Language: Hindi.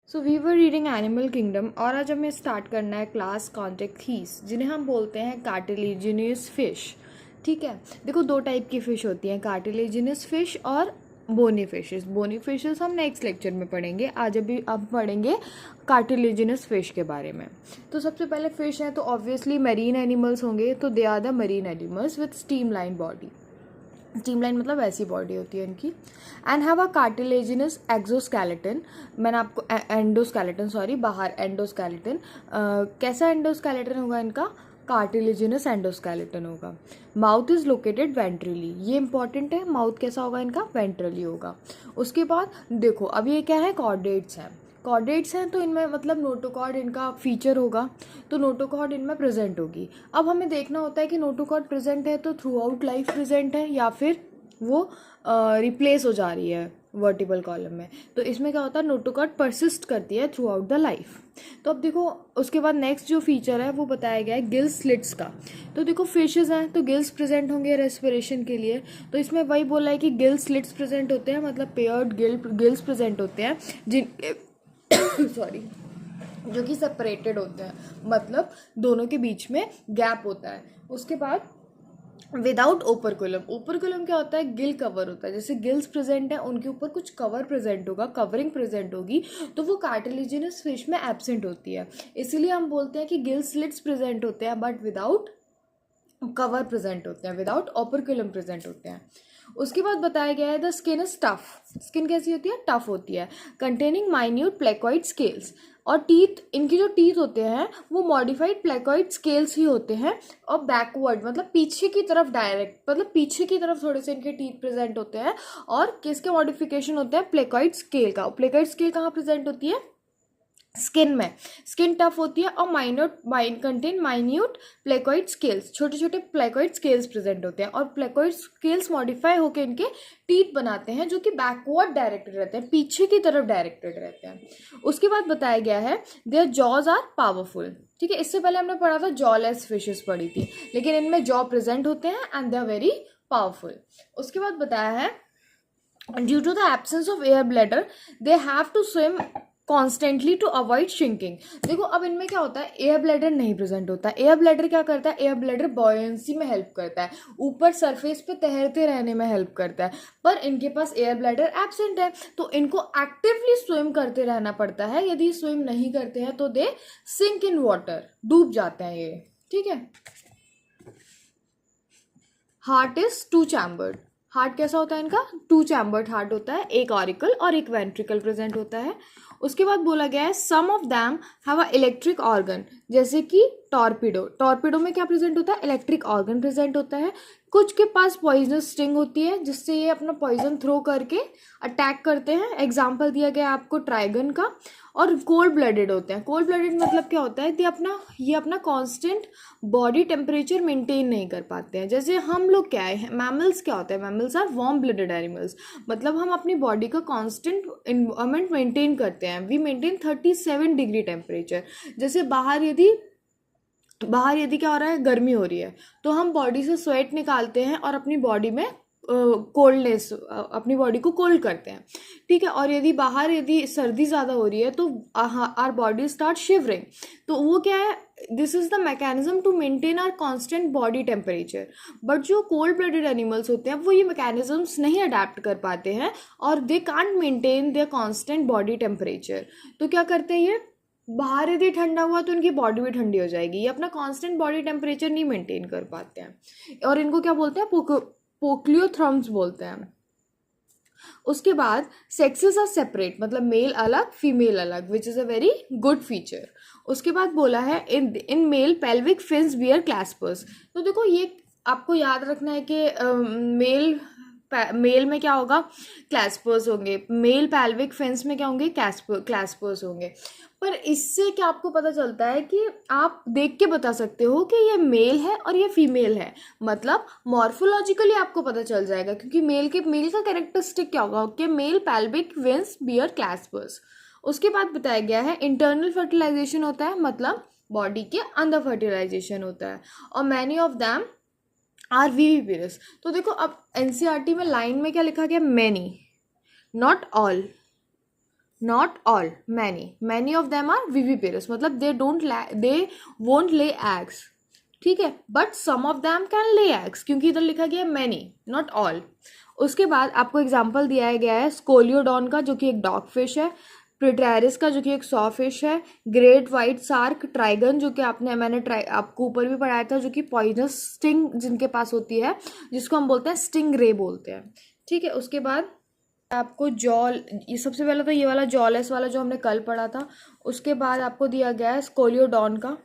So we were reading animal kingdom और आज हमें स्टार्ट करना है क्लास कॉन्टेक्थीस जिन्हें हम बोलते हैं कार्टिलेजिनियस फिश। ठीक है, देखो दो टाइप की फ़िश होती हैं, कार्टिलेजिनियस फिश और बोनी फिशेस। बोनी फिशेस हम नेक्स्ट लेक्चर में पढ़ेंगे। आज अभी अब पढ़ेंगे कार्टिलेजिनस फिश के बारे में। तो सबसे पहले फिश हैं तो ऑब्वियसली मरीन एनिमल्स होंगे, तो they are the marine animals with streamline body. Streamline मतलब ऐसी बॉडी होती है इनकी। And have a cartilaginous exoskeleton. मैंने आपको एंडोस्केलेटन सॉरी बाहर एंडोस्केलेटन कैसा एंडोस्केलेटन होगा इनका? कार्टिलेजिनस एंडोस्केलेटन होगा। माउथ इज लोकेटेड वेंट्रली, ये इंपॉर्टेंट है। माउथ कैसा होगा इनका? वेंट्रली होगा। उसके बाद देखो अब ये क्या है? कॉर्डेट्स हैं। कॉर्डेट्स हैं तो इनमें मतलब नोटोकॉर्ड इनका फीचर होगा, तो नोटोकॉर्ड इनमें प्रेजेंट होगी। अब हमें देखना होता है कि नोटोकॉर्ड प्रेजेंट है तो थ्रू आउट लाइफ प्रेजेंट है या फिर वो रिप्लेस हो जा रही है वर्टिबल कॉलम में। तो इसमें क्या होता है? नोटोकॉर्ड परसिस्ट करती है थ्रू आउट द लाइफ। तो अब देखो उसके बाद नेक्स्ट जो फीचर है वो बताया गया है गिल स्लिट्स का। तो देखो फिशेज हैं तो गिल्स प्रेजेंट होंगे रेस्पिरेशन के लिए, तो इसमें वही बोला है कि गिल स्लिट्स प्रेजेंट होते हैं, मतलब पेयर्ड गिल्स प्रेजेंट होते हैं जिन सॉरी जो कि सेपरेटेड होते हैं, मतलब दोनों के बीच में गैप होता है। उसके बाद विदाउट ओपरकुलम। ओपरकुलम क्या होता है? गिल कवर होता है। जैसे गिल्स प्रेजेंट है उनके ऊपर कुछ कवर प्रेजेंट होगा, कवरिंग प्रेजेंट होगी, तो वो कार्टिलेजिनस फिश में एब्सेंट होती है। इसीलिए हम बोलते हैं कि गिल स्लिट्स प्रेजेंट होते हैं बट विदाउट कवर प्रेजेंट होते हैं, विदाउट ओपरकुलम प्रेजेंट होते हैं। उसके बाद बताया गया है the skin is tough. Skin कैसी होती है? टफ होती है। Containing minute placoid scales. और टीथ, इनकी जो टीथ होते हैं वो मॉडिफाइड प्लेकॉइड स्केल्स ही होते हैं। और बैकवर्ड मतलब पीछे की तरफ डायरेक्ट, मतलब पीछे की तरफ थोड़े से इनके टीथ प्रेजेंट होते हैं। और किसके मॉडिफिकेशन होते हैं? प्लेकॉइड स्केल का। प्लेकॉइड स्केल कहाँ प्रेजेंट होती है? स्किन में। स्किन टफ होती है और कंटेन माइन्यूट प्लेकॉइड स्केल्स, छोटे छोटे प्लेकॉइड स्केल्स प्रेजेंट होते हैं। और प्लेकॉइड स्केल्स मॉडिफाई होकर इनके टीथ बनाते हैं जो कि बैकवर्ड डायरेक्टेड रहते हैं, पीछे की तरफ डायरेक्टेड रहते हैं। उसके बाद बताया गया है देयर जॉज आर पावरफुल। ठीक है, इससे पहले हमने पढ़ा था जॉलेस फिशेस पढ़ी थी, लेकिन इनमें जॉ प्रेजेंट होते हैं and they are very powerful. उसके बाद बताया है due to the absence of air bladder they have to swim constantly to avoid shrinking. देखो अब इनमें क्या होता है? एयर ब्लैडर नहीं प्रेजेंट होता है। एयर ब्लैडर क्या करता है? एयर ब्लैडर बॉयंसी में हेल्प करता है, ऊपर सरफेस पे तैरते रहने में हेल्प करता है। पर इनके पास एयर ब्लैडर एब्सेंट है, तो इनको एक्टिवली स्विम करते रहना पड़ता है। यदि स्विम नहीं करते हैं तो दे सिंक इन वाटर, डूब जाते हैं ये। ठीक है। Heart is two chambered. Heart कैसा होता है इनका? टू चैम्बर्ड हार्ट होता है, एक ऑरिकल और एक वेंट्रिकल प्रेजेंट होता है। उसके बाद बोला गया है some of them have a electric organ, जैसे कि टॉर्पीडो। टॉर्पीडो में क्या प्रेजेंट होता है? इलेक्ट्रिक ऑर्गन प्रेजेंट होता है। कुछ के पास पॉइजनस स्टिंग होती है जिससे ये अपना पॉइजन थ्रो करके अटैक करते हैं। एग्जाम्पल दिया गया आपको ट्राइगन का। और कोल्ड ब्लडेड होते हैं। कोल्ड ब्लडेड मतलब क्या होता है? ये अपना कांस्टेंट बॉडी टेम्परेचर मेंटेन नहीं कर पाते हैं। जैसे हम लोग क्या है, मैमल्स क्या होते हैं? Mammals are warm blooded animals, मतलब हम अपनी बॉडी का कांस्टेंट इन्वायरमेंट मेंटेन करते हैं। We maintain 37 degree temperature. जैसे बाहर यदि क्या हो रहा है? गर्मी हो रही है, तो हम बॉडी से स्वेट निकालते हैं और अपनी बॉडी में कोल्डनेस, अपनी बॉडी को कोल्ड करते हैं। ठीक है। और यदि सर्दी ज़्यादा हो रही है तो आर बॉडी स्टार्ट शिवरिंग। तो वो क्या है? This is the mechanism to maintain our constant body temperature. But जो कोल्ड ब्लडेड एनिमल्स होते हैं वो ये मैकेनिज्म्स नहीं अडेप्ट कर पाते हैं और they can't maintain their constant body temperature. तो क्या करते हैं ये? बाहर यदि ठंडा हुआ तो उनकी बॉडी भी ठंडी हो जाएगी। ये अपना कांस्टेंट बॉडी टेम्परेचर नहीं मेंटेन कर पाते हैं और इनको क्या बोलते हैं? पोक्लियोथ्रम्स बोलते हैं। उसके बाद सेक्सेस आर सेपरेट, मतलब मेल अलग फीमेल अलग, which is a very good feature. उसके बाद बोला है in male pelvic fins beer क्लैस्पर्स। तो देखो ये आपको याद रखना है कि मेल में क्या होगा? क्लैस्पर्स होंगे। मेल पेल्विक फिन्स में क्या होंगे? क्लैस्पर्स होंगे। पर इससे क्या आपको पता चलता है कि आप देख के बता सकते हो कि ये मेल है और ये फीमेल है, मतलब मॉर्फोलॉजिकली आपको पता चल जाएगा। क्योंकि मेल का कैरेक्टरिस्टिक क्या होगा? कि मेल पेल्विक वेंस बियर क्लैस्पर्स। उसके बाद बताया गया है इंटरनल फर्टिलाइजेशन होता है, मतलब बॉडी के अंदर फर्टिलाइजेशन होता है। और मैनी ऑफ दैम आर विविपिरस। तो देखो अब एनसीईआरटी में लाइन में क्या लिखा गया? Many, not all. Not all, many of them are viviparous, मतलब दे वोंट ले एग्स, ठीक है, but some of them can lay eggs, क्योंकि इधर लिखा गया है मैनी नॉट ऑल। उसके बाद आपको एग्जाम्पल दिया गया है स्कोलियोडॉन का जो कि एक डॉग फिश है, प्रिट्रेरिस का जो कि एक सॉ फिश है, ग्रेट वाइट शार्क ट्राइगन जो कि मैंने आपको ऊपर भी पढ़ाया था, जो कि पॉइजनस स्टिंग जिनके पास होती है, जिसको हम बोलते हैं स्टिंग रे बोलते हैं, ठीक है। उसके बाद आपको जॉल, ये सबसे पहले तो ये वाला जॉलेस वाला जो हमने कल पढ़ा था, उसके बाद आपको दिया गया है स्कोलियोडॉन का